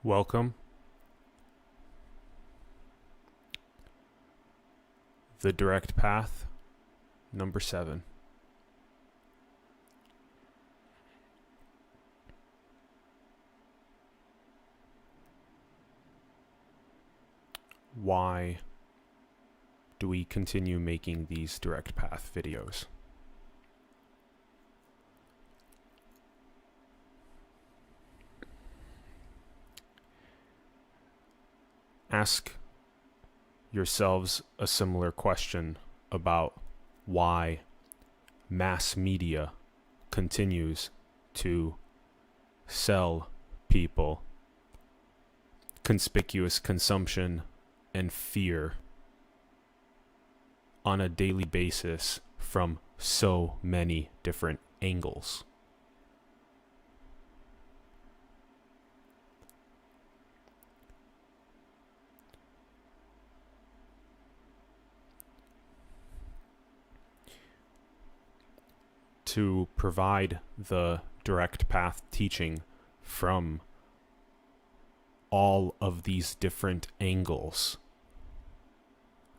Welcome. The Direct Path, number 7. Why do we continue making these direct path videos? Ask yourselves a similar question about why mass media continues to sell people conspicuous consumption and fear on a daily basis from so many different angles. To provide the direct path teaching from all of these different angles,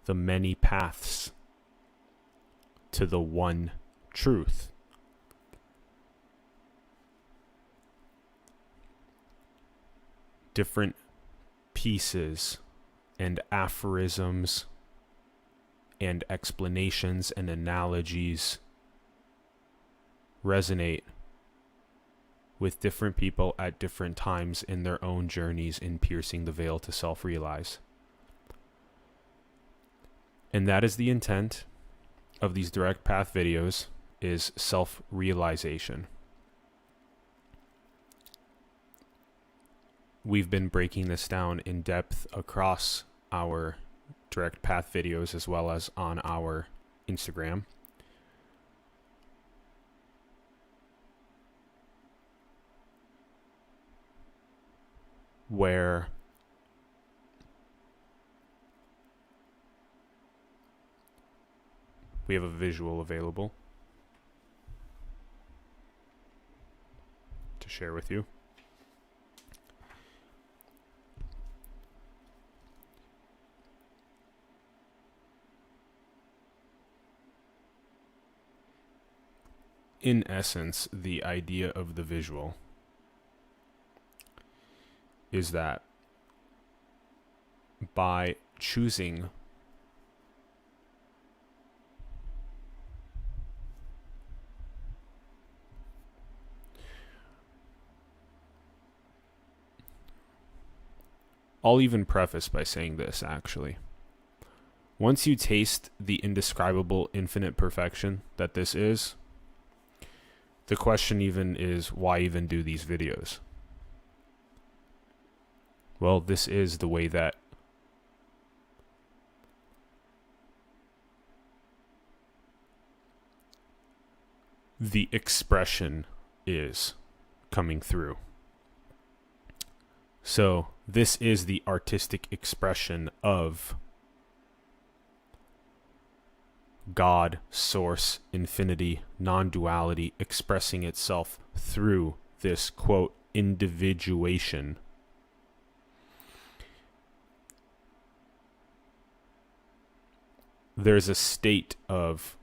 the many paths to the one truth. Different pieces and aphorisms and explanations and analogies resonate with different people at different times in their own journeys in piercing the veil to self-realize. And that is the intent of these direct path videos, is self-realization. We've been breaking this down in depth across our direct path videos as well as on our Instagram. Where we have a visual available to share with you. In essence, the idea of the visual is that by choosing I'll even preface by saying this, actually. Once you taste the indescribable infinite perfection that this is, the question even is, why even do these videos? Well, this is the way that the expression is coming through. So, this is the artistic expression of God, Source, Infinity, Non-Duality expressing itself through this, quote, individuation. There's a state of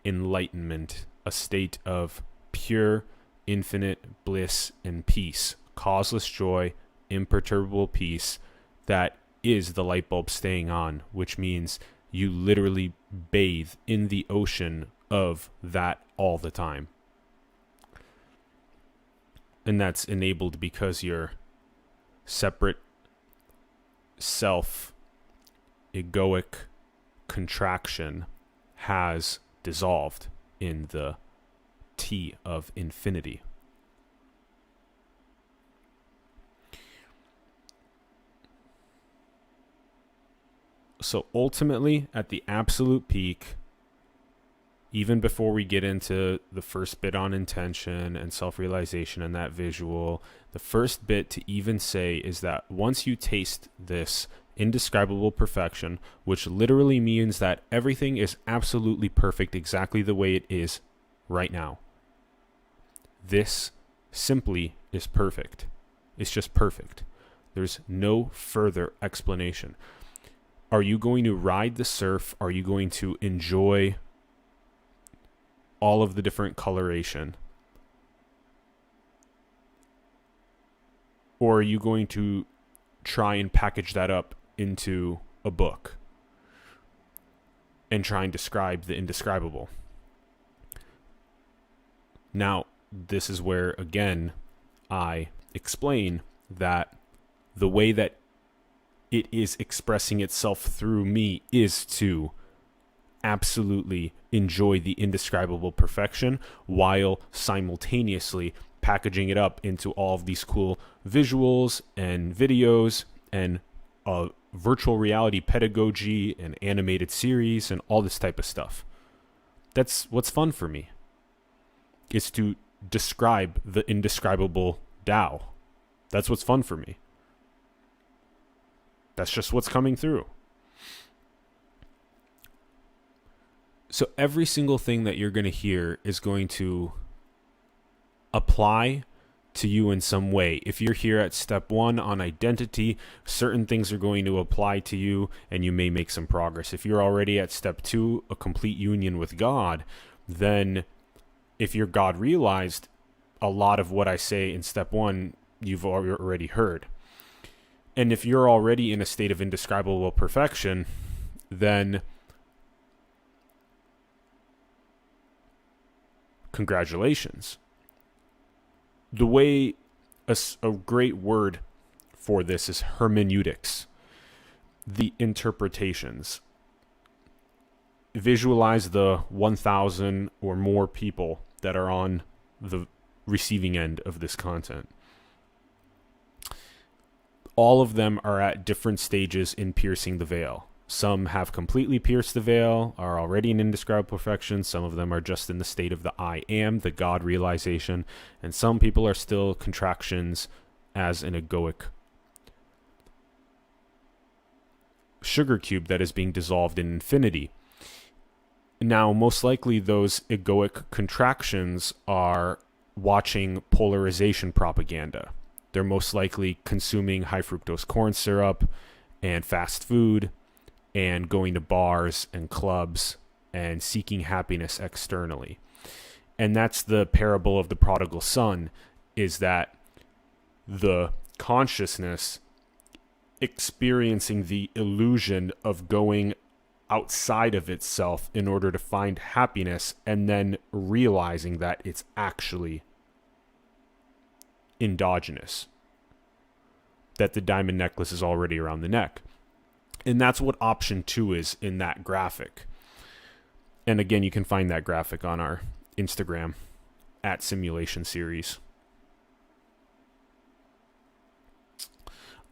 enlightenment, a state of pure, infinite bliss and peace, causeless joy, imperturbable peace that is the light bulb staying on, which means you literally bathe in the ocean of that all the time. And that's enabled because your separate self, egoic contraction has dissolved in the T of infinity. So ultimately, at the absolute peak, even before we get into the first bit on intention and self-realization and that visual, the first bit to even say is that once you taste this indescribable perfection, which literally means that everything is absolutely perfect exactly the way it is right now. This simply is perfect. It's just perfect. There's no further explanation. Are you going to ride the surf? Are you going to enjoy all of the different coloration? Or are you going to try and package that up into a book and try and describe the indescribable? Now, this is where, again, I explain that the way that it is expressing itself through me is to absolutely enjoy the indescribable perfection while simultaneously packaging it up into all of these cool visuals and videos and virtual reality pedagogy and animated series and all this type of stuff. That's what's fun for me, is to describe the indescribable Tao. That's what's fun for me. That's just what's coming through. So every single thing that you're going to hear is going to apply to you in some way. If you're here at step 1 on identity, certain things are going to apply to you and you may make some progress. If you're already at step 2, a complete union with God, then if you're God realized, a lot of what I say in step 1, you've already heard. And if you're already in a state of indescribable perfection, then congratulations. The way a great word for this is hermeneutics, the interpretations. Visualize the 1,000 or more people that are on the receiving end of this content. All of them are at different stages in piercing the veil. Some have completely pierced the veil, are already in indescribable perfection. Some of them are just in the state of the I am, the God realization. And some people are still contractions as an egoic sugar cube that is being dissolved in infinity. Now, most likely those egoic contractions are watching polarization propaganda. They're most likely consuming high fructose corn syrup and fast food and going to bars and clubs and seeking happiness externally. And that's the parable of the prodigal son, is that the consciousness experiencing the illusion of going outside of itself in order to find happiness, and then realizing that it's actually endogenous, that the diamond necklace is already around the neck. And that's what option 2 is in that graphic. And again, you can find that graphic on our Instagram at Simulation Series.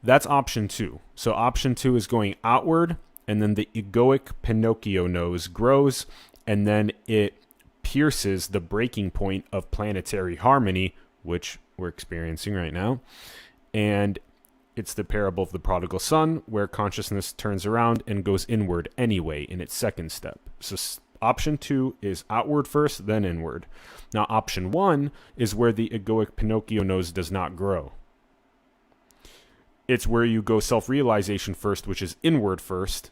That's option 2. So option 2 is going outward, and then the egoic Pinocchio nose grows, and then it pierces the breaking point of planetary harmony, which we're experiencing right now. And it's the parable of the prodigal son, where consciousness turns around and goes inward anyway in its second step. So option 2 is outward first, then inward. Now option 1 is where the egoic Pinocchio nose does not grow. It's where you go self-realization first, which is inward first.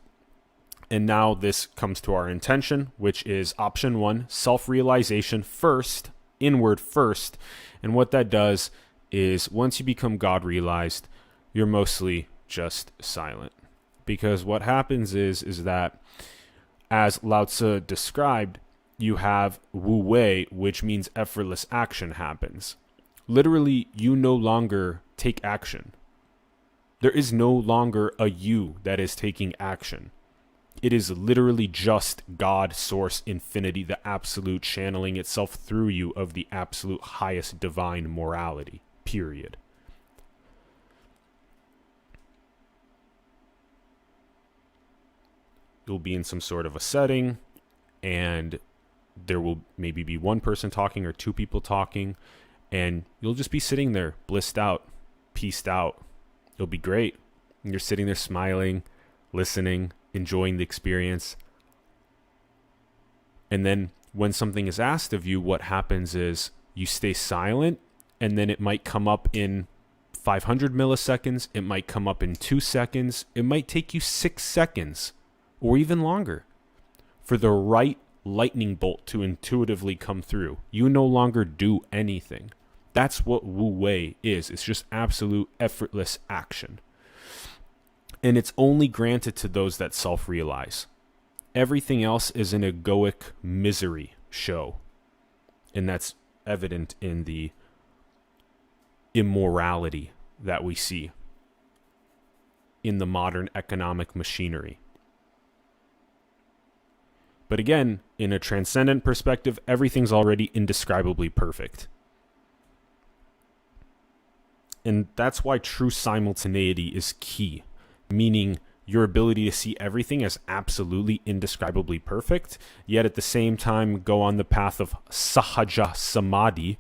And now this comes to our intention, which is option 1, self-realization first, inward first. And what that does is once you become God realized, you're mostly just silent. Because what happens is that, as Lao Tzu described, you have Wu Wei, which means effortless action happens. Literally, you no longer take action. There is no longer a you that is taking action. It is literally just God, source, infinity, the absolute channeling itself through you of the absolute highest divine morality, period. You'll be in some sort of a setting, and there will maybe be one person talking or two people talking, and you'll just be sitting there, blissed out, pieced out. It'll be great. And you're sitting there smiling, listening, enjoying the experience. And then when something is asked of you, what happens is you stay silent, and then it might come up in 500 milliseconds. It might come up in 2 seconds. It might take you 6 seconds or even longer for the right lightning bolt to intuitively come through. You no longer do anything. That's what Wu Wei is. It's just absolute effortless action. And it's only granted to those that self-realize. Everything else is an egoic misery show. And that's evident in the immorality that we see in the modern economic machinery. But again, in a transcendent perspective, everything's already indescribably perfect. And that's why true simultaneity is key, meaning your ability to see everything as absolutely indescribably perfect, yet at the same time go on the path of sahaja samadhi,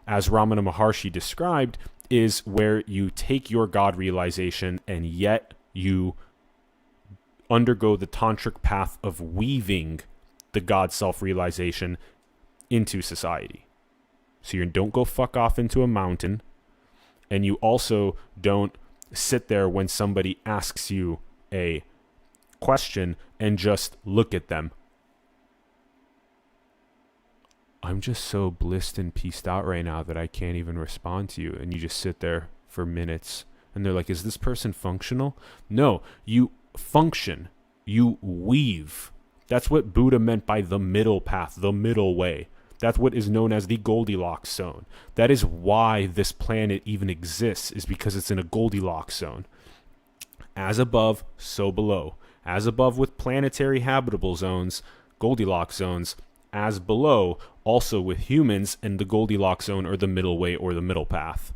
as Ramana Maharshi described, is where you take your God realization and yet you undergo the tantric path of weaving the God self-realization into society. So you don't go fuck off into a mountain, and you also don't sit there when somebody asks you a question and just look at them. I'm just so blissed and pieced out right now that I can't even respond to you. And you just sit there for minutes and they're like, is this person functional? No, you function. You weave. That's what Buddha meant by the middle path, the middle way. That's what is known as the Goldilocks Zone. That is why this planet even exists, is because it's in a Goldilocks Zone. As above, so below. As above with planetary habitable zones, Goldilocks zones. As below, also with humans in the Goldilocks Zone or the middle way or the middle path.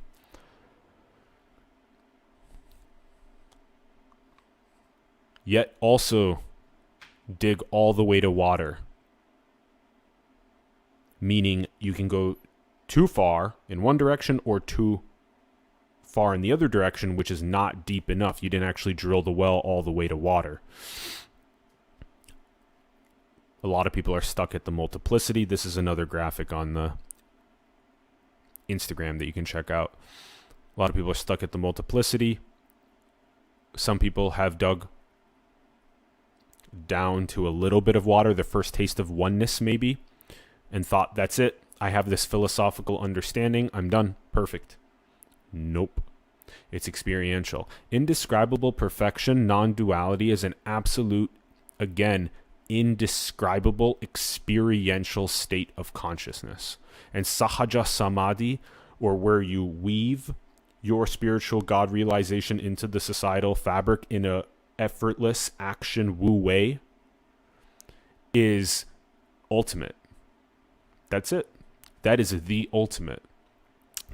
Yet also dig all the way to water. Meaning you can go too far in one direction or too far in the other direction, which is not deep enough. You didn't actually drill the well all the way to water. A lot of people are stuck at the multiplicity. This is another graphic on the Instagram that you can check out. A lot of people are stuck at the multiplicity. Some people have dug down to a little bit of water, the first taste of oneness maybe, and thought, that's it. I have this philosophical understanding. I'm done. Perfect. Nope. It's experiential. Indescribable perfection, non-duality is an absolute, again, indescribable experiential state of consciousness. And sahaja samadhi, or where you weave your spiritual God realization into the societal fabric in a effortless action Wu Wei, is ultimate. That's it. That is the ultimate.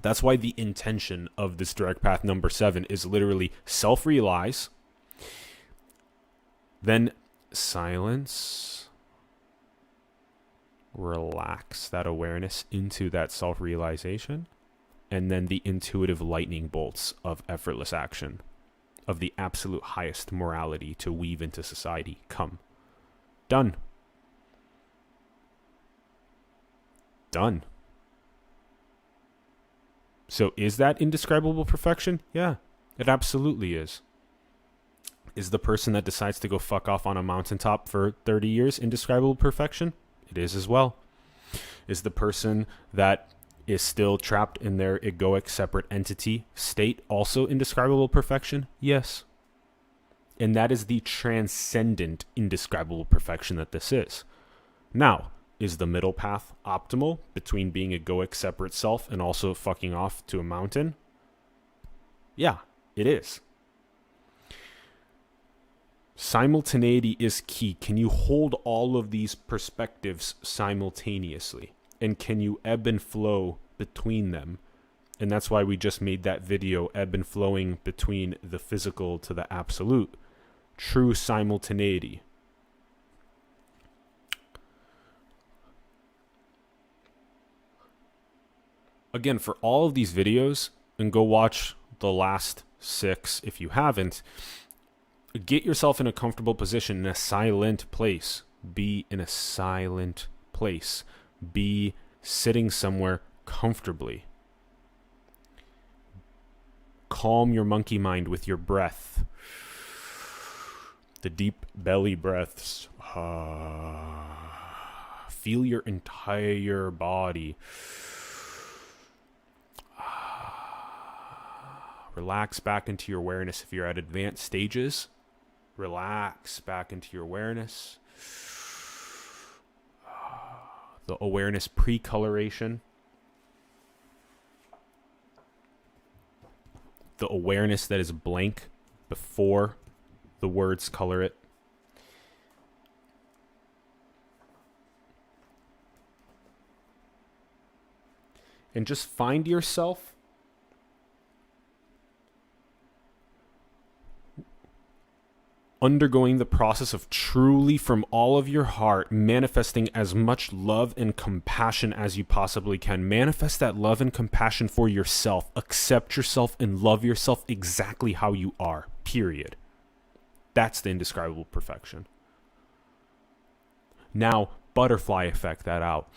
That's why the intention of this direct path number 7 is literally self-realize, then silence, relax that awareness into that self-realization, and then the intuitive lightning bolts of effortless action, of the absolute highest morality to weave into society. Come. Done. Done. So is that indescribable perfection? Yeah, it absolutely is. Is the person that decides to go fuck off on a mountaintop for 30 years indescribable perfection? It is as well. Is the person that is still trapped in their egoic separate entity state also indescribable perfection? Yes. And that is the transcendent indescribable perfection that this is. Now, is the middle path optimal between being egoic separate self and also fucking off to a mountain? Yeah, it is. Simultaneity is key. Can you hold all of these perspectives simultaneously? And can you ebb and flow between them? And that's why we just made that video, ebb and flowing between the physical to the absolute. True simultaneity. Again, for all of these videos, and go watch the last 6 if you haven't, get yourself in a comfortable position in a silent place. Be in a silent place. Be sitting somewhere comfortably. calm your monkey mind with your breath. The deep belly breaths. Feel your entire body. Relax back into your awareness. If you're at advanced stages, relax back into your awareness. The awareness pre-coloration. The awareness that is blank before the words color it. And just find yourself undergoing the process of truly from all of your heart manifesting as much love and compassion as you possibly can. Manifest that love and compassion for yourself. Accept yourself and love yourself exactly how you are, period. That's the indescribable perfection. Now, butterfly effect that out.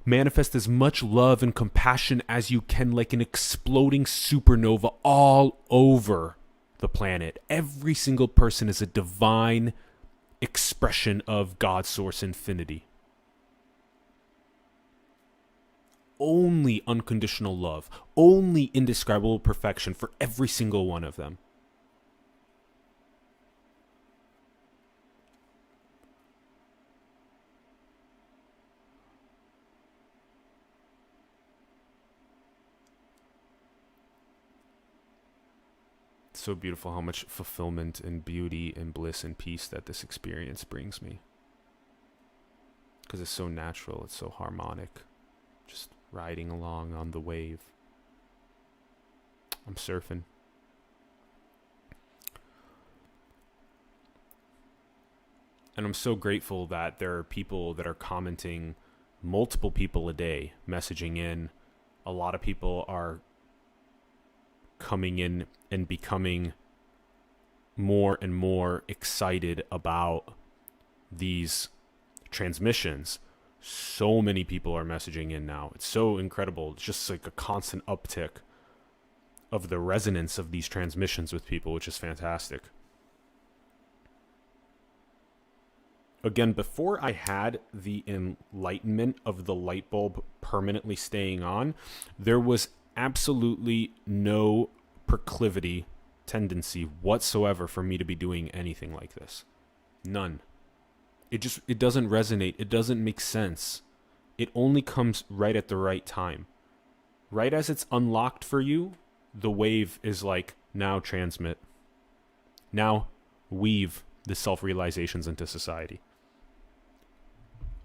Manifest as much love and compassion as you can, like an exploding supernova all over the planet. Every single person is a divine expression of God's source infinity. Only unconditional love, only indescribable perfection for every single one of them. So beautiful how much fulfillment and beauty and bliss and peace that this experience brings me. Because it's so natural, it's so harmonic. Just riding along on the wave. I'm surfing. And I'm so grateful that there are people that are commenting, multiple people a day messaging in. A lot of people are coming in and becoming more and more excited about these transmissions. So many people are messaging in now. It's so incredible. It's just like a constant uptick of the resonance of these transmissions with people, which is fantastic. Again, before I had the enlightenment of the light bulb permanently staying on, there was absolutely no proclivity, tendency whatsoever for me to be doing anything like this. None. It doesn't resonate. It doesn't make sense. It only comes right at the right time. Right as it's unlocked for you, the wave is like, now transmit. Now weave the self-realizations into society.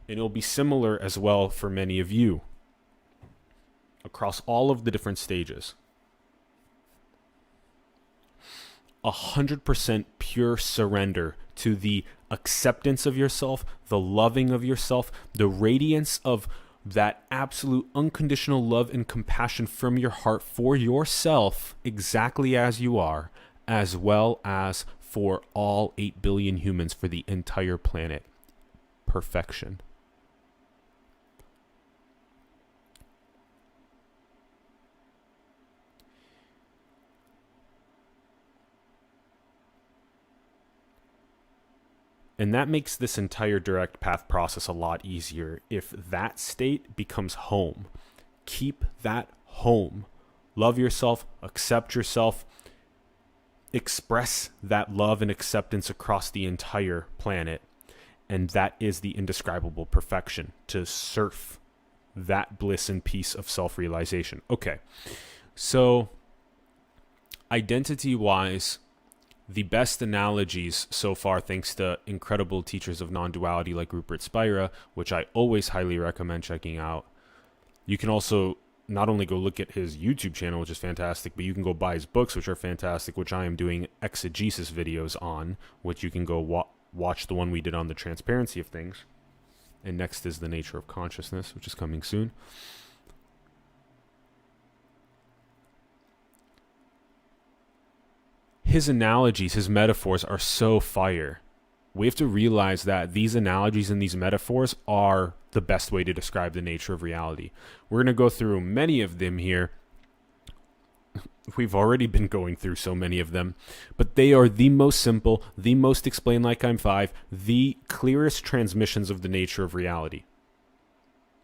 And it'll be similar as well for many of you. Across all of the different stages. 100% pure surrender to the acceptance of yourself, the loving of yourself, the radiance of that absolute unconditional love and compassion from your heart for yourself exactly as you are, as well as for all 8 billion humans, for the entire planet. Perfection. And that makes this entire direct path process a lot easier if that state becomes home. Keep that home. Love yourself, accept yourself, express that love and acceptance across the entire planet. And that is the indescribable perfection, to surf that bliss and peace of self-realization. Okay, so identity-wise, the best analogies so far, thanks to incredible teachers of non-duality like Rupert Spira, which I always highly recommend checking out. You can also not only go look at his YouTube channel, which is fantastic, but you can go buy his books, which are fantastic, which I am doing exegesis videos on, which you can go watch the one we did on the transparency of things. And next is the nature of consciousness, which is coming soon. His analogies, his metaphors are so fire. We have to realize that these analogies and these metaphors are the best way to describe the nature of reality. We're going to go through many of them here. We've already been going through so many of them, but they are the most simple, the most explain like I'm five, the clearest transmissions of the nature of reality.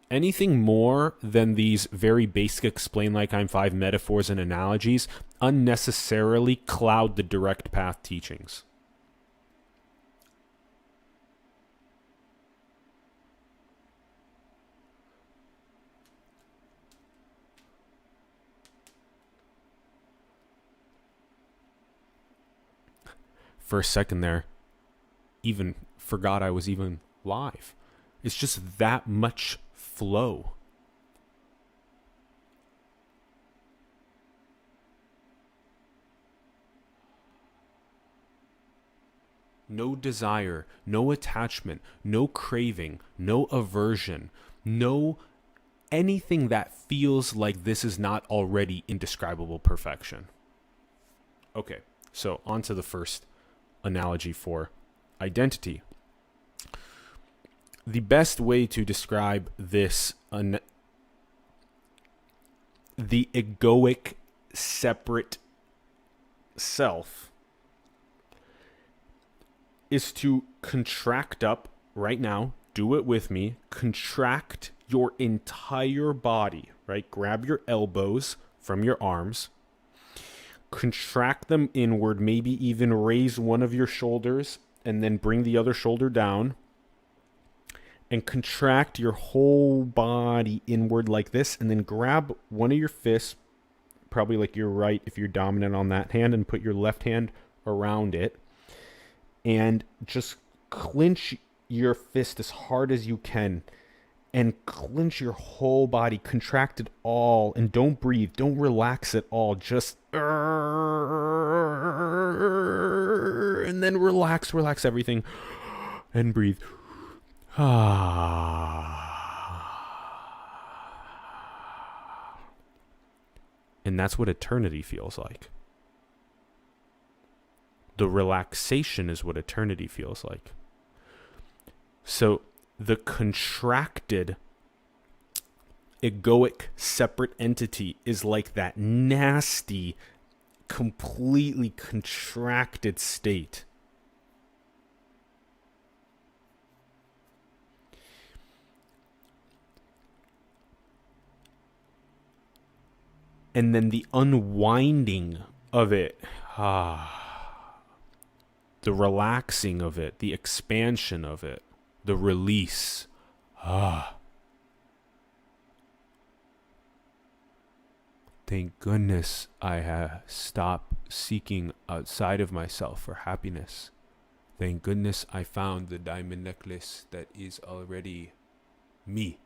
Anything more than these very basic explain like I'm five metaphors and analogies unnecessarily cloud the direct path teachings. For a second there, even forgot I was even live. It's just that much flow. No desire, no attachment, no craving, no aversion, no anything that feels like this is not already indescribable perfection. Okay, so on to the first analogy for identity. The best way to describe this, the egoic separate self, is to contract up right now. Do it with me. Contract your entire body, right? Grab your elbows from your arms. Contract them inward, maybe even raise one of your shoulders and then bring the other shoulder down. And contract your whole body inward like this, and then grab one of your fists, probably like your right if you're dominant on that hand, and put your left hand around it. And just clench your fist as hard as you can. And clench your whole body, contract it all, and don't breathe, don't relax at all, just and then relax everything, and breathe. And that's what eternity feels like. The relaxation is what eternity feels like. So the contracted egoic separate entity is like that nasty, completely contracted state. And then the unwinding of it, the relaxing of it, the expansion of it, the release. Thank goodness I have stopped seeking outside of myself for happiness. Thank goodness I found the diamond necklace that is already me.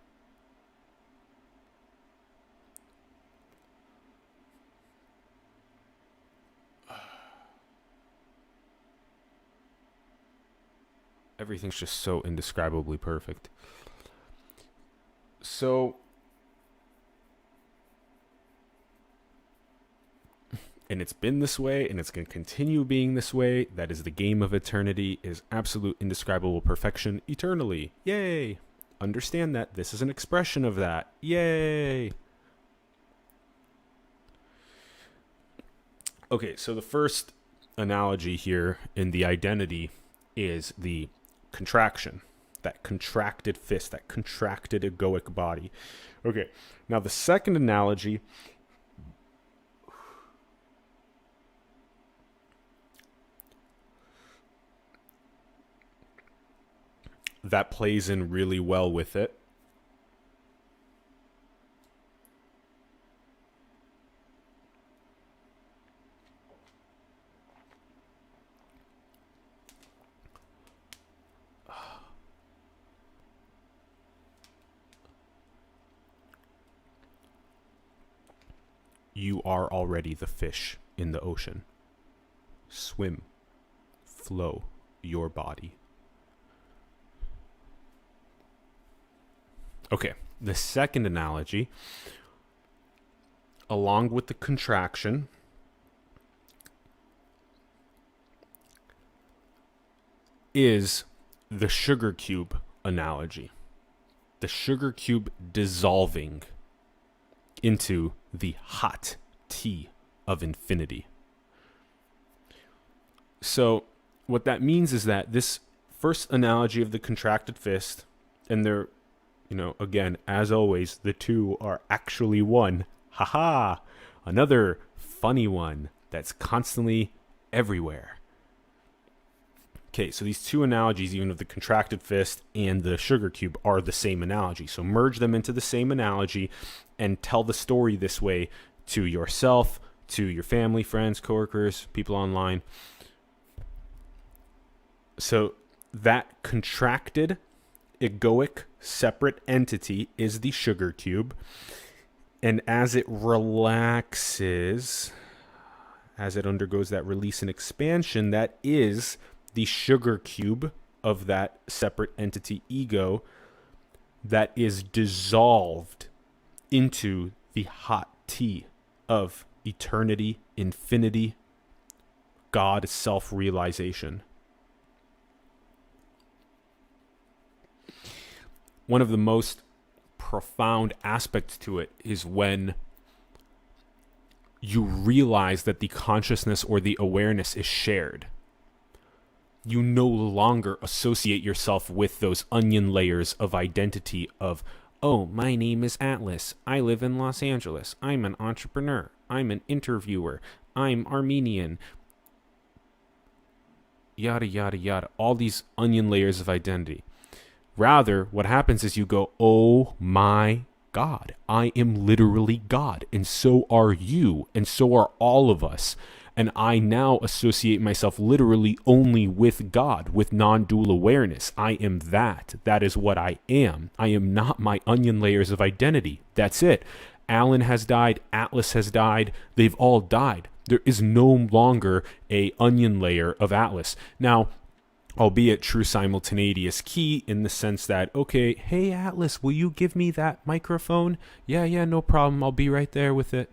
Everything's just so indescribably perfect. So, and it's been this way, and it's going to continue being this way. That is the game of eternity, is absolute indescribable perfection eternally. Yay! Understand that this is an expression of that. Yay! Okay, so the first analogy here in the identity is the contraction, that contracted fist, that contracted egoic body. Okay, now the second analogy that plays in really well with it you are already the fish in the ocean. Swim, flow your body. Okay, the second analogy, along with the contraction, is the sugar cube analogy. The sugar cube dissolving into the hot tea of infinity. So what that means is that this first analogy of the contracted fist, and they're, again, as always, the two are actually one. Haha! Another funny one that's constantly everywhere. Okay, so these two analogies, even of the contracted fist and the sugar cube, are the same analogy. So merge them into the same analogy and tell the story this way to yourself, to your family, friends, coworkers, people online. So that contracted, egoic, separate entity is the sugar cube. And as it relaxes, as it undergoes that release and expansion, that is the sugar cube of that separate entity ego that is dissolved into the hot tea of eternity, infinity, God, self-realization. One of the most profound aspects to it is when you realize that the consciousness or the awareness is shared. You no longer associate yourself with those onion layers of identity of, oh, my name is Atlas. I live in Los Angeles. I'm an entrepreneur. I'm an interviewer. I'm Armenian. Yada, yada, yada. All these onion layers of identity. Rather, what happens is you go, oh my God, I am literally God, and so are you, and so are all of us. And I now associate myself literally only with God, with non-dual awareness. I am that. That is what I am. I am not my onion layers of identity. That's it. Alan has died. Atlas has died. They've all died. There is no longer a onion layer of Atlas. Now, albeit true simultaneity is key in the sense that, okay, hey, Atlas, will you give me that microphone? Yeah, no problem. I'll be right there with it.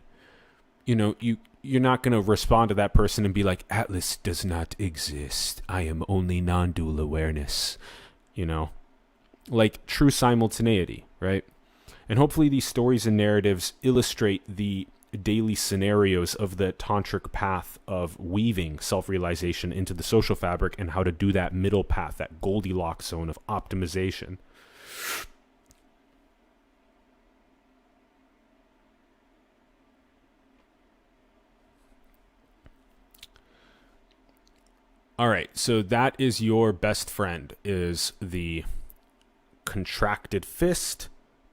You're not going to respond to that person and be like, Atlas does not exist. I am only non-dual awareness. Like true simultaneity, right? And hopefully these stories and narratives illustrate the daily scenarios of the tantric path of weaving self-realization into the social fabric and how to do that middle path, that Goldilocks zone of optimization. All right, so that is your best friend, is the contracted fist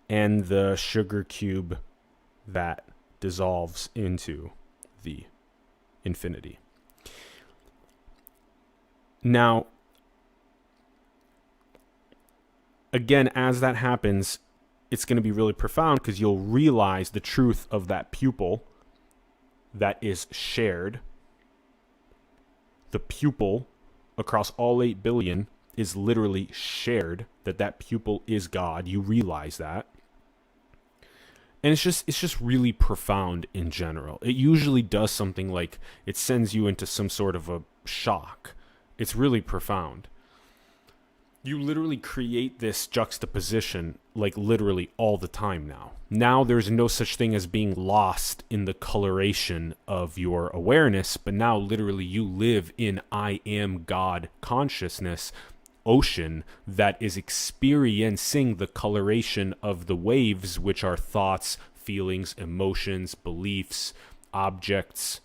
and the sugar cube that dissolves into the infinity. Now, again, as that happens, it's going to be really profound because you'll realize the truth of that pupil that is shared. The pupil across all 8 billion is literally shared, that pupil is God. You realize that. And it's just really profound in general. It usually does something like it sends you into some sort of a shock. It's really profound. You literally create this juxtaposition like literally all the time now. Now there's no such thing as being lost in the coloration of your awareness, but now literally you live in I am God consciousness ocean that is experiencing the coloration of the waves, which are thoughts, feelings, emotions, beliefs, objects.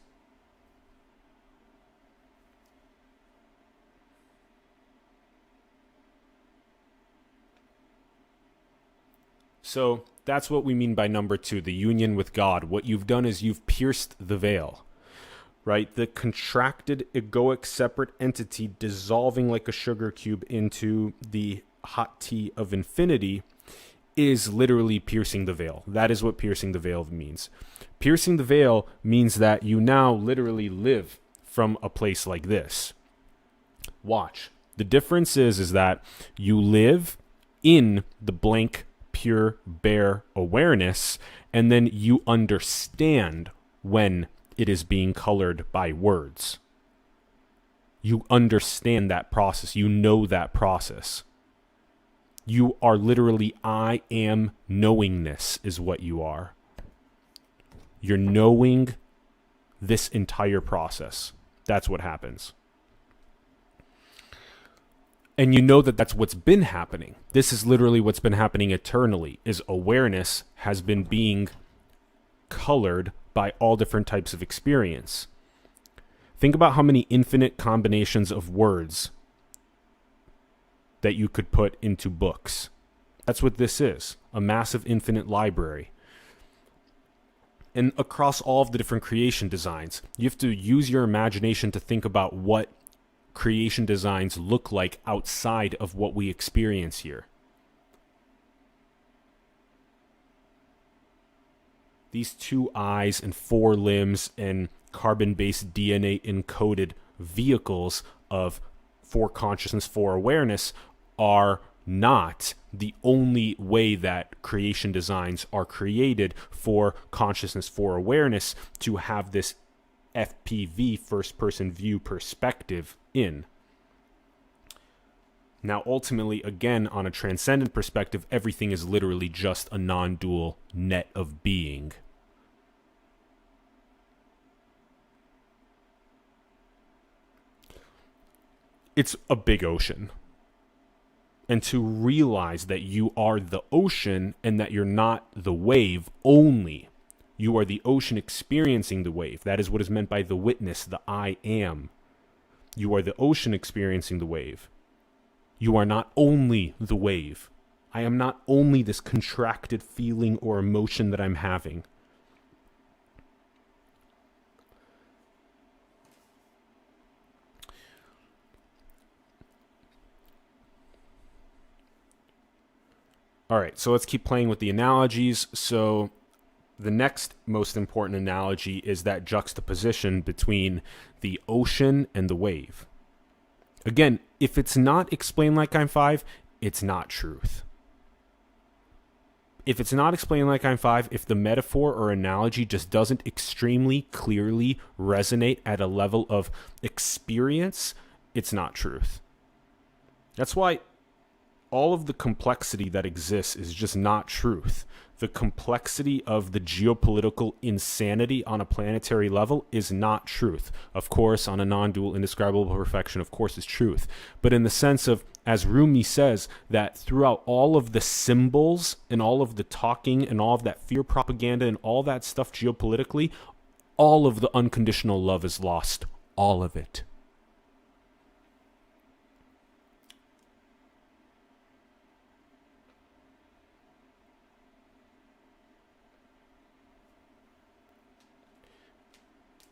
So that's what we mean by number 2, the union with God. What you've done is you've pierced the veil, right? The contracted, egoic, separate entity dissolving like a sugar cube into the hot tea of infinity is literally piercing the veil. That is what piercing the veil means. Piercing the veil means that you now literally live from a place like this. Watch. The difference is that you live in the blank, pure, bare awareness, and then you understand when it is being colored by words. You understand that process. You know that process. You are literally, I am knowingness is what you are. You're knowing this entire process. That's what happens. And you know that that's what's been happening. This is literally what's been happening eternally, is awareness has been being colored by all different types of experience. Think about how many infinite combinations of words that you could put into books. That's what this is, a massive infinite library. And across all of the different creation designs, you have to use your imagination to think about what creation designs look like outside of what we experience here. These 2 eyes and 4 limbs and carbon-based DNA encoded vehicles for consciousness, for awareness, are not the only way that creation designs are created for consciousness, for awareness, to have this FPV, first person view perspective in. Now, ultimately, again, on a transcendent perspective, everything is literally just a non-dual net of being. It's a big ocean. And to realize that you are the ocean and that you're not the wave only. You are the ocean experiencing the wave. That is what is meant by the witness, the I am. You are the ocean experiencing the wave. You are not only the wave. I am not only this contracted feeling or emotion that I'm having. All right, so let's keep playing with the analogies. So the next most important analogy is that juxtaposition between the ocean and the wave. Again, if it's not explained like I'm 5, it's not truth. If it's not explained like I'm 5, if the metaphor or analogy just doesn't extremely clearly resonate at a level of experience, it's not truth. That's why all of the complexity that exists is just not truth. The complexity of the geopolitical insanity on a planetary level is not truth. Of course, on a non-dual, indescribable perfection, of course, is truth. But in the sense of, as Rumi says, that throughout all of the symbols and all of the talking and all of that fear propaganda and all that stuff geopolitically, all of the unconditional love is lost. All of it.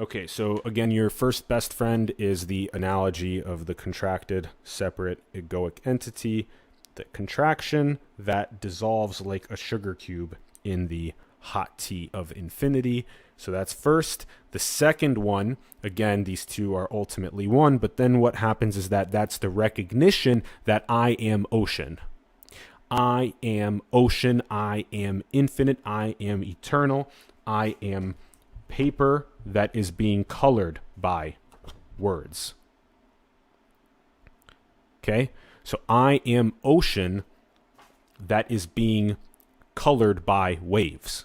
Okay, so again, your first best friend is the analogy of the contracted, separate, egoic entity, the contraction that dissolves like a sugar cube in the hot tea of infinity. So that's first. The second one, again, these two are ultimately one, but then what happens is that that's the recognition that I am ocean. I am ocean, I am infinite, I am eternal, I am paper that is being colored by words. Okay? So I am ocean that is being colored by waves,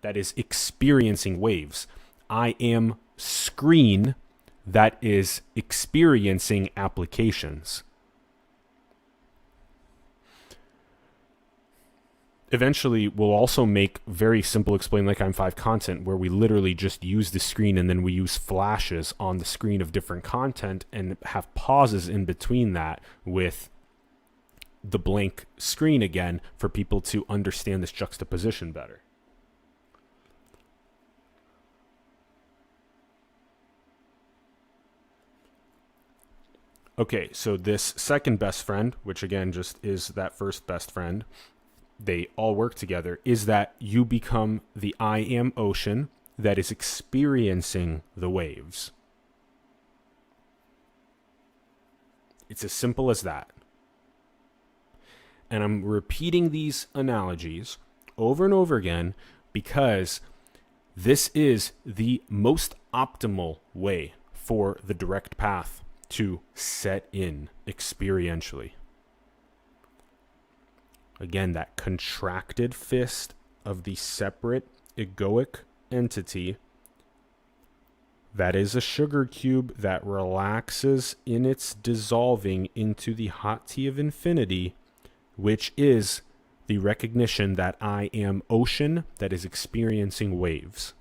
that is experiencing waves. I am screen that is experiencing applications. Eventually, we'll also make very simple Explain Like I'm 5 content where we literally just use the screen and then we use flashes on the screen of different content and have pauses in between that with the blank screen again for people to understand this juxtaposition better. Okay, so this second best friend, which again just is that first best friend, they all work together, is that you become the I am ocean that is experiencing the waves. It's as simple as that. And I'm repeating these analogies over and over again because this is the most optimal way for the direct path to set in experientially. Again, that contracted fist of the separate egoic entity That is a sugar cube that relaxes in its dissolving into the hot tea of infinity, which is the recognition that I am ocean that is experiencing waves.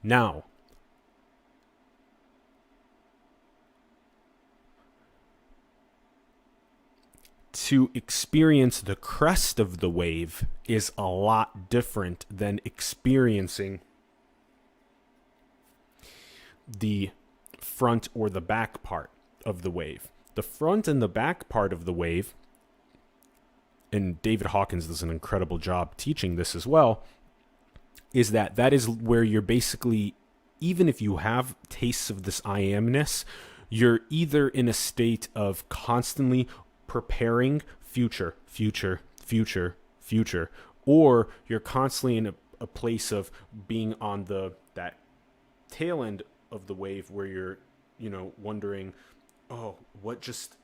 Now, to experience the crest of the wave is a lot different than experiencing the front or the back part of the wave. The front and the back part of the wave, and David Hawkins does an incredible job teaching this as well, is that is where you're basically, even if you have tastes of this I amness, you're either in a state of constantly preparing future, or you're constantly in a place of being on that tail end of the wave where you're, wondering, oh, what just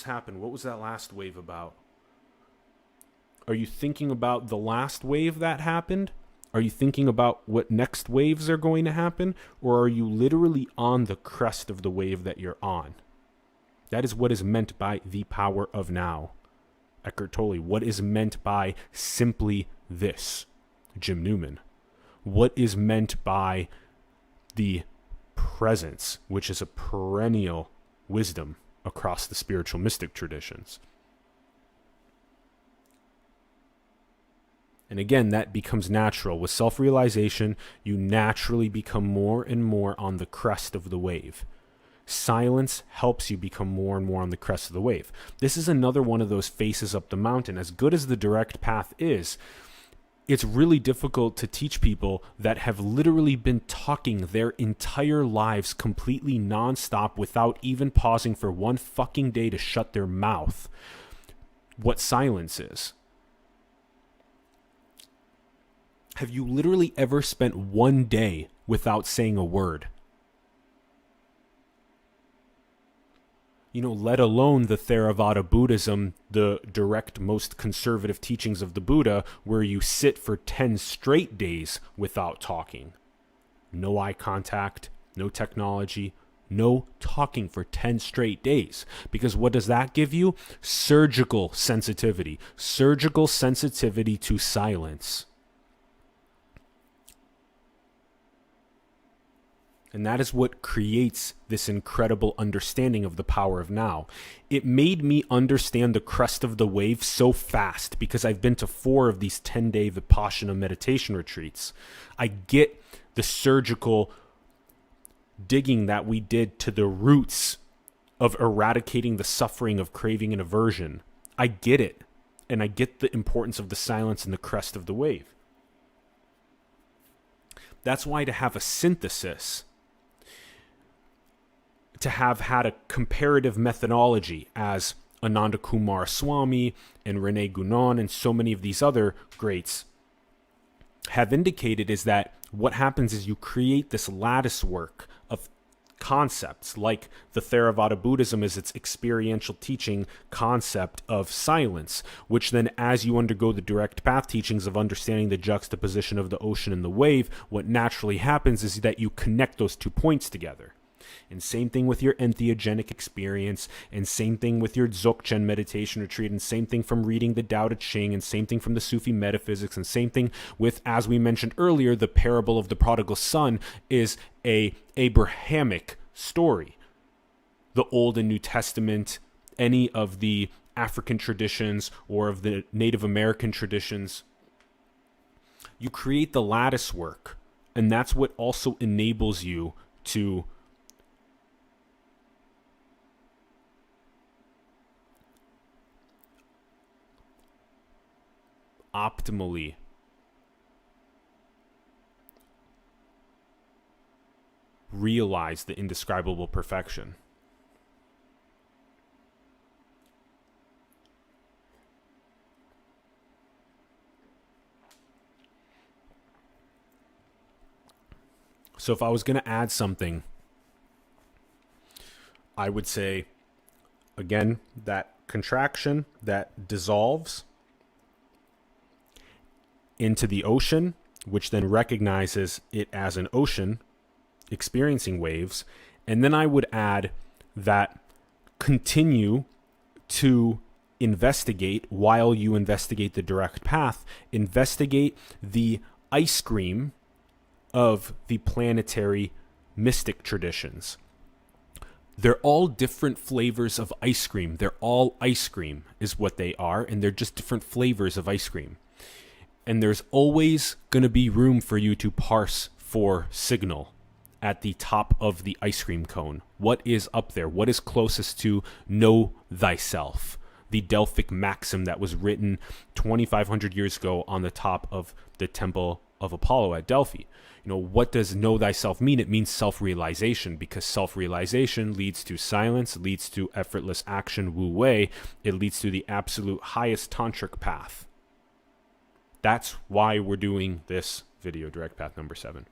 happened? What was that last wave about? Are you thinking about the last wave that happened? Are you thinking about what next waves are going to happen? Or are you literally on the crest of the wave that you're on? That is what is meant by the power of now. Eckhart Tolle. What is meant by simply this? Jim Newman. What is meant by the presence, which is a perennial wisdom across the spiritual mystic traditions? And again, that becomes natural. With self-realization, you naturally become more and more on the crest of the wave. Silence helps you become more and more on the crest of the wave. This is another one of those faces up the mountain. As good as the direct path is, it's really difficult to teach people that have literally been talking their entire lives completely nonstop without even pausing for one fucking day to shut their mouth what silence is. Have you literally ever spent one day without saying a word? Let alone the Theravada Buddhism, the direct, most conservative teachings of the Buddha, where you sit for 10 straight days without talking. No eye contact, no technology, no talking for 10 straight days. Because what does that give you? Surgical sensitivity to silence. And that is what creates this incredible understanding of the power of now. It made me understand the crest of the wave so fast because I've been to 4 of these 10-day Vipassana meditation retreats. I get the surgical digging that we did to the roots of eradicating the suffering of craving and aversion. I get it. And I get the importance of the silence and the crest of the wave. That's why to have a synthesis, to have had a comparative methodology as Ananda Coomaraswamy and Rene Guénon and so many of these other greats have indicated, is that what happens is you create this lattice work of concepts, like the Theravada Buddhism is its experiential teaching concept of silence, which then, as you undergo the direct path teachings of understanding the juxtaposition of the ocean and the wave, what naturally happens is that you connect those 2 points together. And same thing with your entheogenic experience, and same thing with your Dzogchen meditation retreat, and same thing from reading the Tao Te Ching, and same thing from the Sufi metaphysics, and same thing with, as we mentioned earlier, the parable of the prodigal son is a Abrahamic story. The Old and New Testament, any of the African traditions or of the Native American traditions, you create the lattice work, and that's what also enables you to optimally realize the indescribable perfection. So if I was going to add something, I would say, again, that contraction that dissolves into the ocean which then recognizes it as an ocean experiencing waves. And then I would add that continue to investigate while you investigate the direct path, investigate the ice cream of the planetary mystic traditions. They're all different flavors of ice cream. They're all ice cream is what they are, and they're just different flavors of ice cream. And there's always going to be room for you to parse for signal at the top of the ice cream cone. What is up there? What is closest to know thyself? The Delphic maxim that was written 2,500 years ago on the top of the Temple of Apollo at Delphi. What does know thyself mean? It means self-realization, because self-realization leads to silence, leads to effortless action, wu wei. It leads to the absolute highest tantric path. That's why we're doing this video, direct path number 7.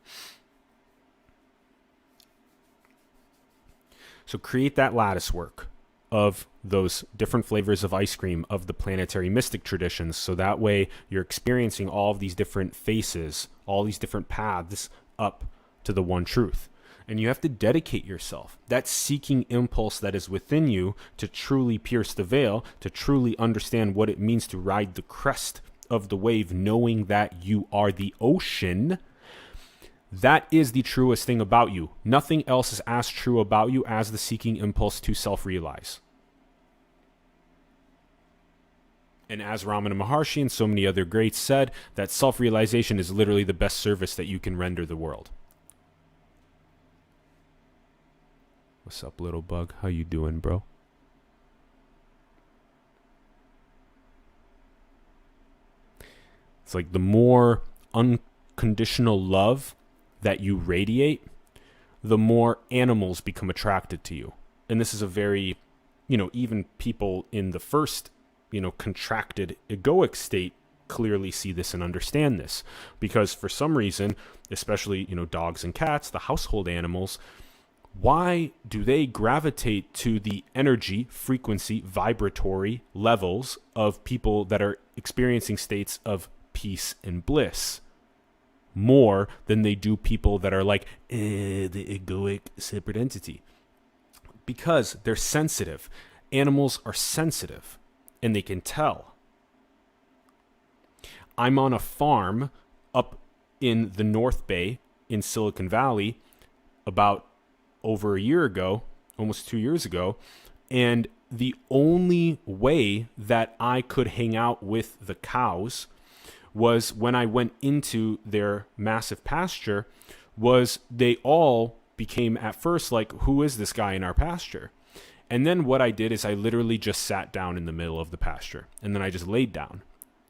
So create that lattice work of those different flavors of ice cream of the planetary mystic traditions, so that way you're experiencing all of these different faces, all these different paths up to the one truth. And you have to dedicate yourself, that seeking impulse that is within you, to truly pierce the veil, to truly understand what it means to ride the crest of the wave, knowing that you are the ocean. That is the truest thing about you. Nothing else is as true about you as the seeking impulse to self-realize. And as Ramana Maharshi and so many other greats said, that self-realization is literally the best service that you can render the world. What's up, little bug? How you doing, bro? It's like the more unconditional love that you radiate, the more animals become attracted to you. And this is a very, even people in the first, contracted egoic state clearly see this and understand this, because for some reason, especially, dogs and cats, the household animals, why do they gravitate to the energy, frequency, vibratory levels of people that are experiencing states of peace and bliss more than they do people that are like the egoic separate entity? Because they're sensitive. Animals are sensitive, and they can tell. I'm on a farm up in the North Bay in Silicon Valley about over a year ago, almost 2 years ago, and the only way that I could hang out with the cows was when I went into their massive pasture, was they all became at first like, who is this guy in our pasture? And then what I did is I literally just sat down in the middle of the pasture, and then I just laid down,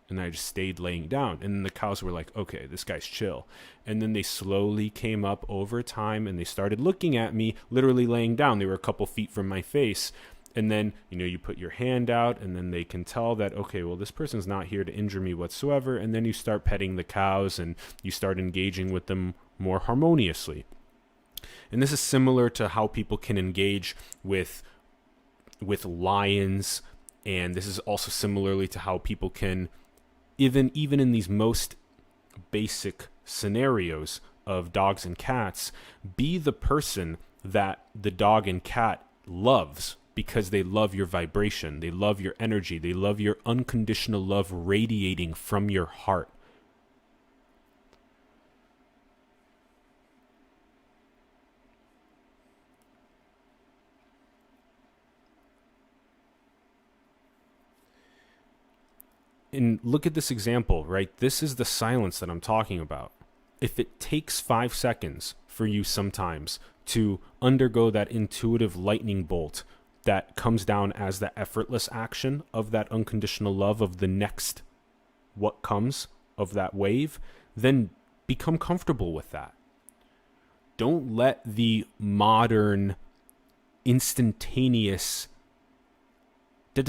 and I just stayed laying down. And then the cows were like, okay, this guy's chill. And then they slowly came up over time, and they started looking at me, literally laying down. They were a couple feet from my face. And then, you put your hand out, and then they can tell that, okay, well, this person's not here to injure me whatsoever. And then you start petting the cows, and you start engaging with them more harmoniously. And this is similar to how people can engage with lions. And this is also similarly to how people can, even in these most basic scenarios of dogs and cats, be the person that the dog and cat loves, because they love your vibration, they love your energy, they love your unconditional love radiating from your heart. And look at this example, right? This is the silence that I'm talking about. If it takes 5 seconds for you sometimes to undergo that intuitive lightning bolt that comes down as the effortless action of that unconditional love of the next what comes of that wave, then become comfortable with that. Don't let the modern instantaneous and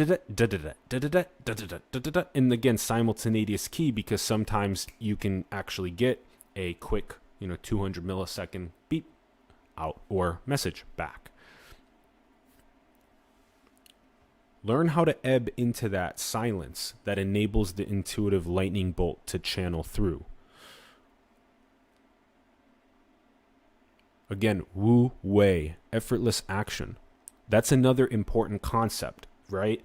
again simultaneous key, because sometimes you can actually get a quick 200 millisecond beep out or message back. Learn how to ebb into that silence that enables the intuitive lightning bolt to channel through. Again, Wu Wei, effortless action. That's another important concept, right?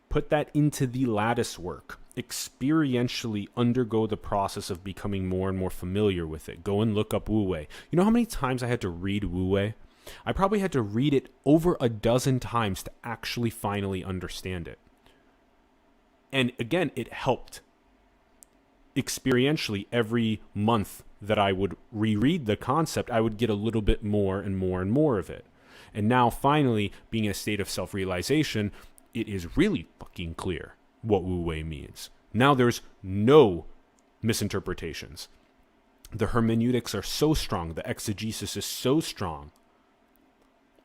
Put that into the lattice work. Experientially undergo the process of becoming more and more familiar with it. Go and look up Wu Wei. You know how many times I had to read Wu Wei? I probably had to read it over a dozen times to actually finally understand it. And again, it helped. Experientially, every month that I would reread the concept, I would get a little bit more and more and more of it. And now finally, being in a state of self-realization, it is really fucking clear what Wu Wei means. Now there's no misinterpretations. The hermeneutics are so strong. The exegesis is so strong.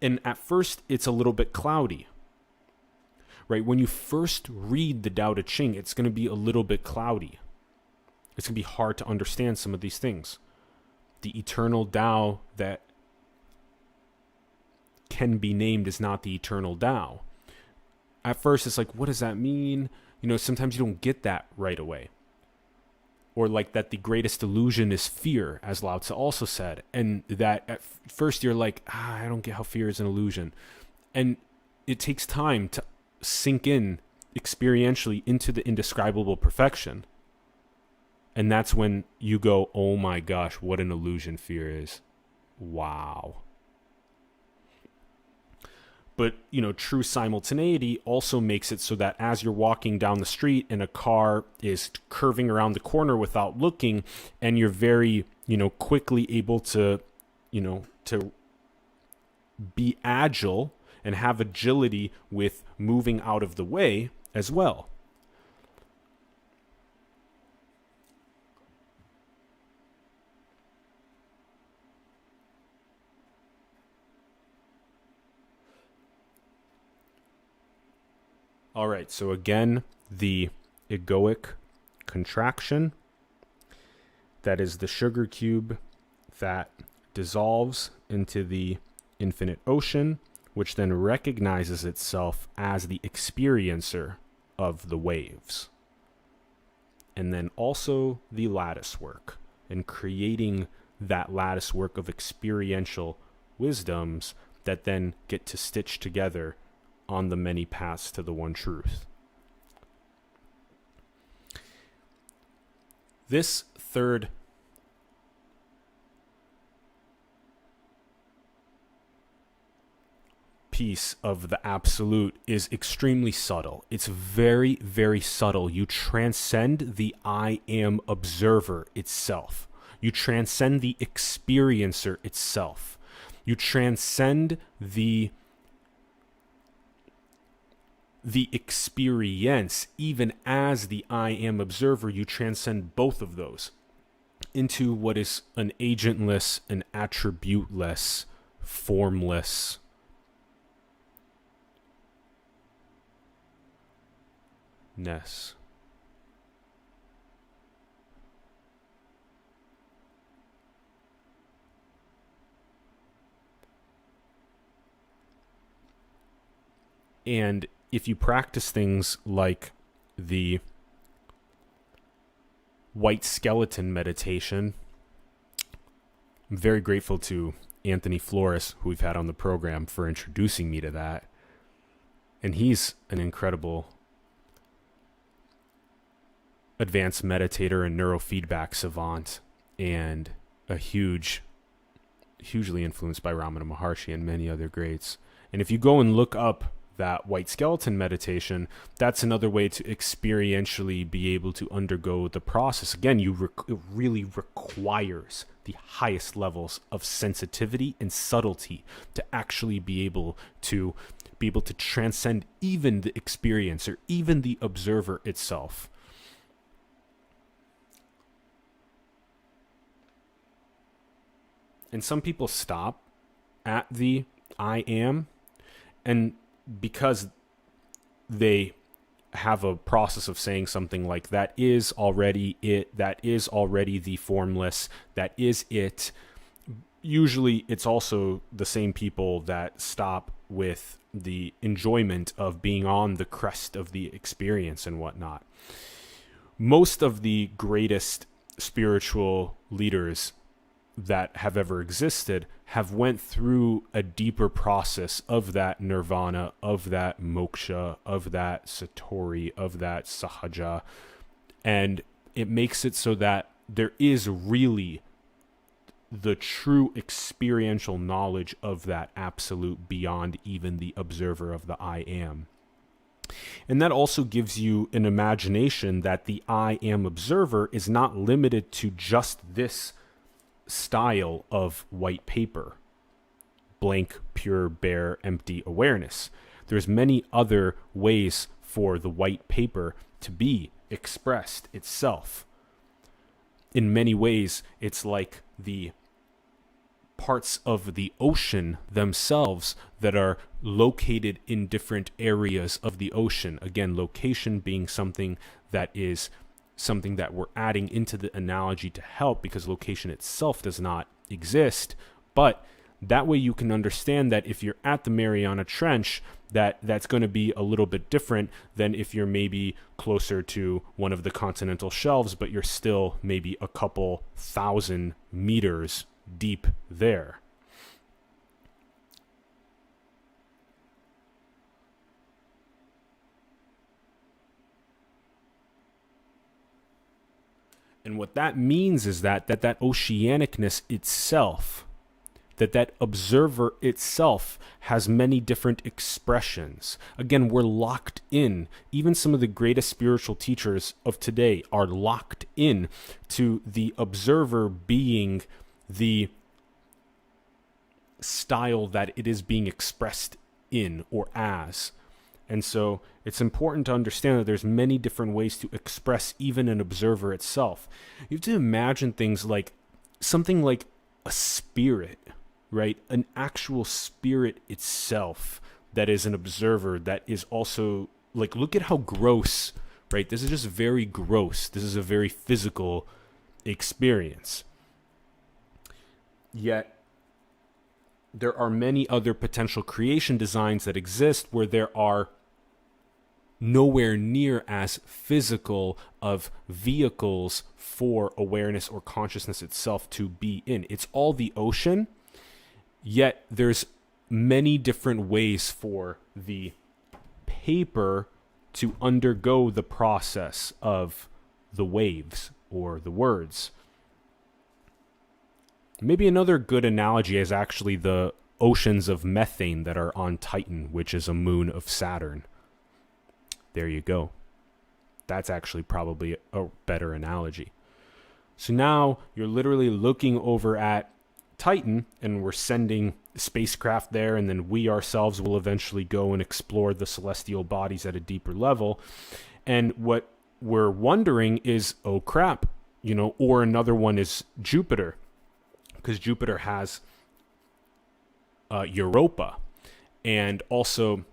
And at first, it's a little bit cloudy. Right? When you first read the Tao Te Ching, it's going to be a little bit cloudy. It's going to be hard to understand some of these things. The eternal Tao that can be named is not the eternal Tao. At first, it's like, what does that mean? You know, sometimes you don't get that right away. Or like that the greatest illusion is fear, as Lao Tzu also said. And that at first you're like, I don't get how fear is an illusion. And it takes time to sink in experientially into the indescribable perfection. And that's when you go, oh my gosh, what an illusion fear is. Wow. But, you know, true simultaneity also makes it so that as you're walking down the street and a car is curving around the corner without looking, and you're very, you know, quickly able to, you know, to be agile and have agility with moving out of the way as well. All right, so again, the egoic contraction, that is the sugar cube that dissolves into the infinite ocean, which then recognizes itself as the experiencer of the waves. And then also the lattice work, and creating that lattice work of experiential wisdoms that then get to stitch together on the many paths to the one truth. This third piece of the absolute is extremely subtle. It's very, very subtle. You transcend the I am observer itself. You transcend the experiencer itself. You transcend the experience, even as the I am observer. You transcend both of those into what is an agentless, an attributeless, formless ness. And if you practice things like the white skeleton meditation, I'm very grateful to Anthony Flores, who we've had on the program, for introducing me to that. And he's an incredible advanced meditator and neurofeedback savant, and a hugely influenced by Ramana Maharshi and many other greats. And if you go and look up that white skeleton meditation, that's another way to experientially be able to undergo the process. Again, it really requires the highest levels of sensitivity and subtlety to actually be able to transcend even the experiencer, even the observer itself. And some people stop at the I am, and because they have a process of saying something like, that is already it, that is already the formless, that is it. Usually it's also the same people that stop with the enjoyment of being on the crest of the experience and whatnot. Most of the greatest spiritual leaders that have ever existed have went through a deeper process of that nirvana, of that moksha, of that satori, of that sahaja. And it makes it so that there is really the true experiential knowledge of that absolute beyond even the observer of the I am. And that also gives you an imagination that the I am observer is not limited to just this style of white paper, blank, pure, bare, empty awareness. There's many other ways for the white paper to be expressed itself. In many ways, it's like the parts of the ocean themselves that are located in different areas of the ocean. Again, location being something that we're adding into the analogy to help, because location itself does not exist. But that way you can understand that if you're at the Mariana Trench, that's going to be a little bit different than if you're maybe closer to one of the continental shelves, but you're still maybe a couple thousand meters deep there. And what that means is that oceanicness itself, that observer itself has many different expressions. Again, we're locked in. Even some of the greatest spiritual teachers of today are locked in to the observer being the style that it is being expressed in or as. And so it's important to understand that there's many different ways to express even an observer itself. You have to imagine things like something like a spirit, right? An actual spirit itself that is an observer, that is also like, look at how gross, right? This is just very gross. This is a very physical experience. Yet there are many other potential creation designs that exist where there are nowhere near as physical of vehicles for awareness or consciousness itself to be in. It's all the ocean, yet there's many different ways for the paper to undergo the process of the waves or the words. Maybe another good analogy is actually the oceans of methane that are on Titan, which is a moon of Saturn. There you go. That's actually probably a better analogy. So now you're literally looking over at Titan, and we're sending spacecraft there, and then we ourselves will eventually go and explore the celestial bodies at a deeper level. And what we're wondering is, oh crap, or another one is Jupiter, because Jupiter has Europa, and also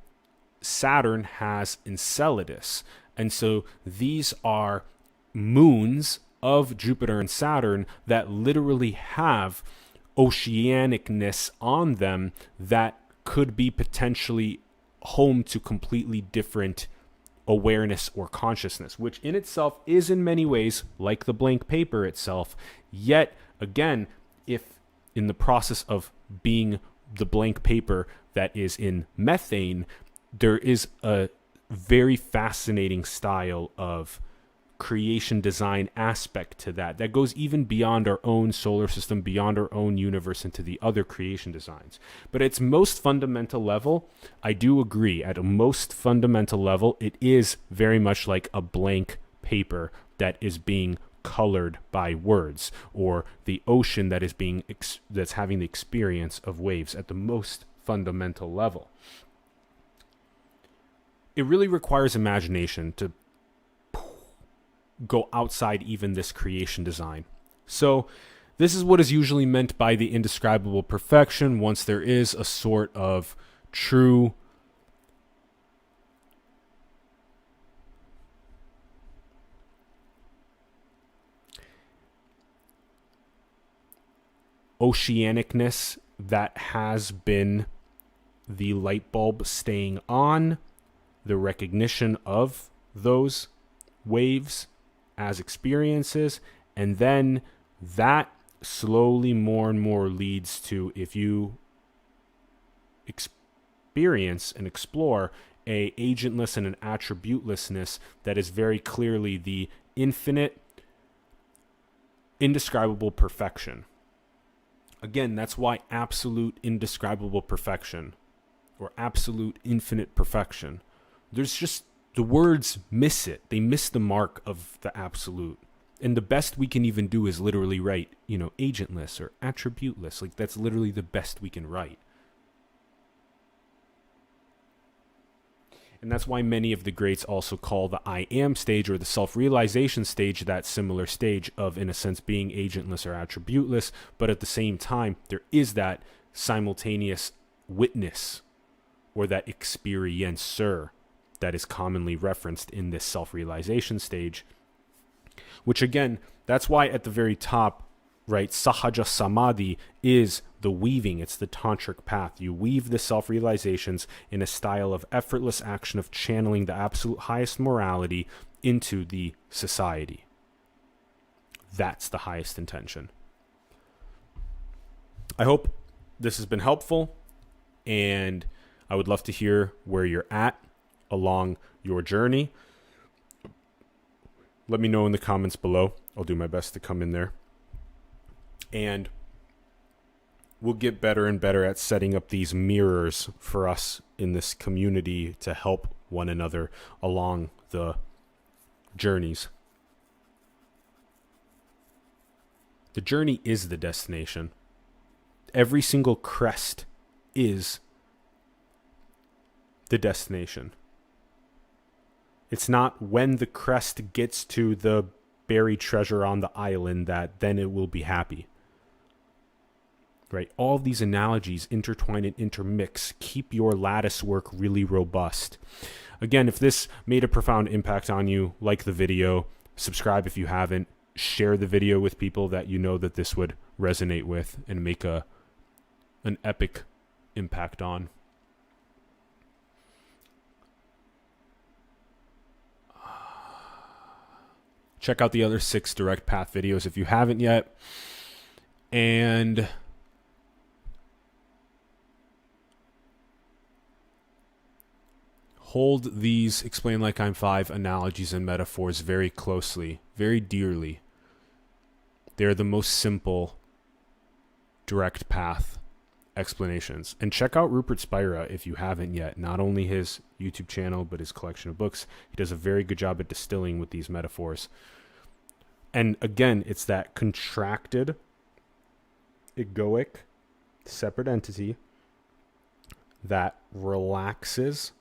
Saturn has Enceladus. And so these are moons of Jupiter and Saturn that literally have oceanicness on them that could be potentially home to completely different awareness or consciousness, which in itself is in many ways like the blank paper itself. Yet again, if in the process of being the blank paper that is in methane, there is a very fascinating style of creation design aspect to that goes even beyond our own solar system, beyond our own universe, into the other creation designs. But at its most fundamental level, I do agree, at a most fundamental level, it is very much like a blank paper that is being colored by words, or the ocean that is that's having the experience of waves at the most fundamental level. It really requires imagination to go outside even this creation design. So this is what is usually meant by the indescribable perfection, once there is a sort of true oceanicness that has been the light bulb staying on, the recognition of those waves as experiences, and then that slowly more and more leads to, if you experience and explore a agentless and an attributelessness that is very clearly the infinite, indescribable perfection. Again, that's why absolute indescribable perfection or absolute infinite perfection. There's just, the words miss it. They miss the mark of the absolute. And the best we can even do is literally write, agentless or attributeless. Like, that's literally the best we can write. And that's why many of the greats also call the I am stage or the self-realization stage that similar stage of, in a sense, being agentless or attributeless. But at the same time, there is that simultaneous witness or that experiencer that is commonly referenced in this self-realization stage. Which again, that's why at the very top, right, Sahaja Samadhi is the weaving. It's the tantric path. You weave the self-realizations in a style of effortless action of channeling the absolute highest morality into the society. That's the highest intention. I hope this has been helpful, and I would love to hear where you're at along your journey. Let me know in the comments below. I'll do my best to come in there. And we'll get better and better at setting up these mirrors for us in this community to help one another along the journeys. The journey is the destination. Every single crest is the destination. It's not when the crest gets to the buried treasure on the island that then it will be happy. Right? All these analogies intertwine and intermix. Keep your lattice work really robust. Again, if this made a profound impact on you, like the video, subscribe if you haven't, share the video with people that you know that this would resonate with and make an epic impact on. Check out the other 6 direct path videos if you haven't yet. And hold these Explain Like I'm 5 analogies and metaphors very closely, very dearly. They're the most simple direct path explanations. And check out Rupert Spira if you haven't yet. Not only his YouTube channel, but his collection of books. He does a very good job at distilling with these metaphors. And again, it's that contracted, egoic, separate entity that relaxes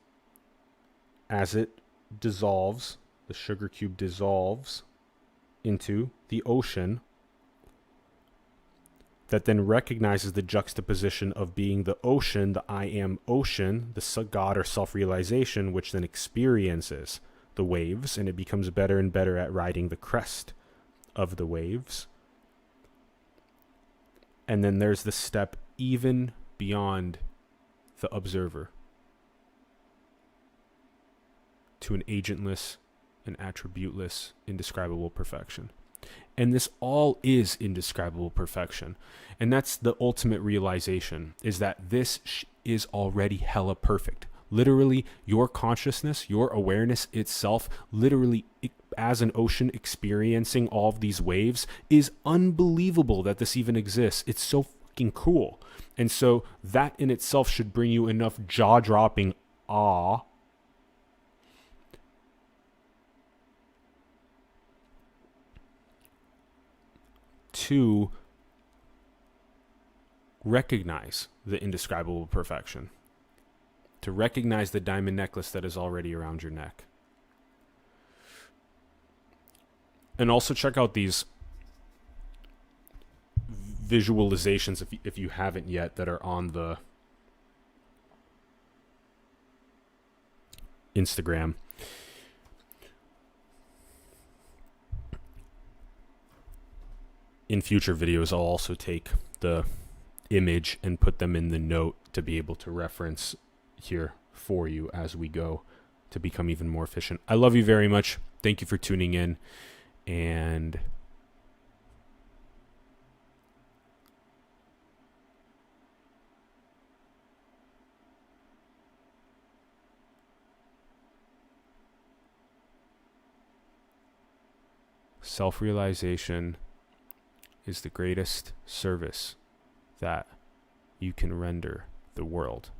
as it dissolves, the sugar cube dissolves into the ocean, that then recognizes the juxtaposition of being the ocean, the I am ocean, the God or self-realization, which then experiences the waves, and it becomes better and better at riding the crest of the waves. And then there's the step even beyond the observer to an agentless, an attributeless, indescribable perfection. And this all is indescribable perfection. And that's the ultimate realization, is that this is already hella perfect. Literally, your consciousness, your awareness itself, literally as an ocean experiencing all of these waves, is unbelievable that this even exists. It's so fucking cool. And so that in itself should bring you enough jaw-dropping awe to recognize the indescribable perfection, to recognize the diamond necklace that is already around your neck. And also check out these visualizations if you haven't yet, that are on the Instagram. In future videos, I'll also take the image and put them in the note to be able to reference here for you as we go to become even more efficient. I love you very much. Thank you for tuning in, and self-realization is the greatest service that you can render the world.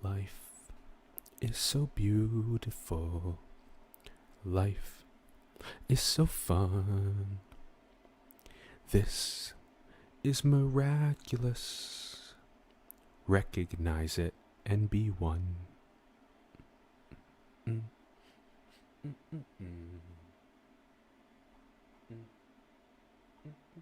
Life is so beautiful. Life is so fun. This is miraculous. Recognize it and be one.